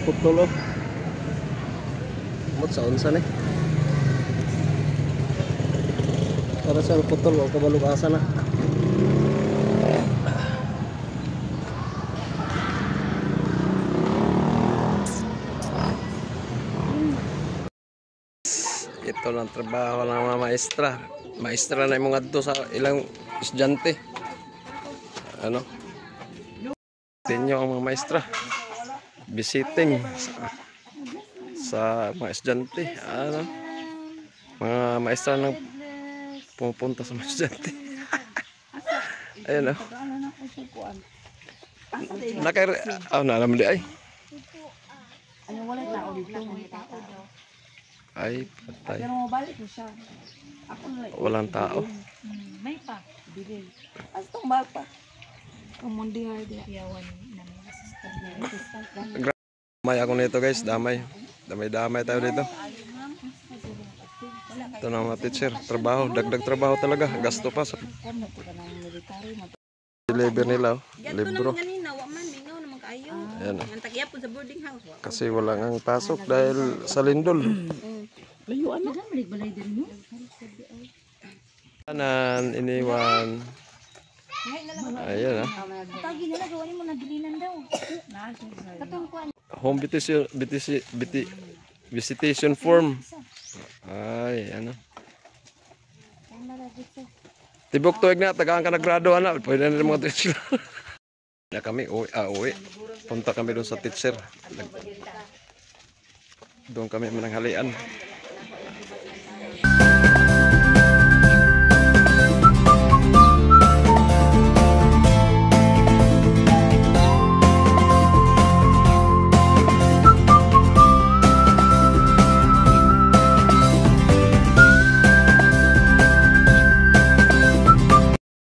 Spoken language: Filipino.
putol oh. Mot sa unsa ni? Para sa putol o kabalugasan na. Ito lang trabaho ng mga maestra. Maestra na yung mga dito sa ilang estudyante. Ano? Tinyo ang mga maestra. Visiting sa mga estudyante. Ano? Mga maestra nang pumupunta sa mga estudyante. Ayan o. Naalam di ay. Ano wala tao dito? Ay, patay. Pero mabalik ko siya. Ako na lang. Walang tao. May pa. Bili. As itong bata. Ang mundi nga din. Yawan na may assistant. Damay ako nito guys, damay. Damay tayo dito. Ito na mga teacher, trabaho, dagdag trabaho talaga. Gasto pa sa deliver nila, libro. Ayan. Kasi wala nang pasok dahil sa lindol. Layuan na. Balay din mo. Kanan, iniwan. Ayan ah. Tagi nila, gawin mo na gilinan daw. Home visitation form. Ay, ano. Tibok tuig na, tagaan ka naggrado na. Pwede na rin mga teacher. Na kami, uwi. Punta kami doon sa teacher. Doon kami mananghalian.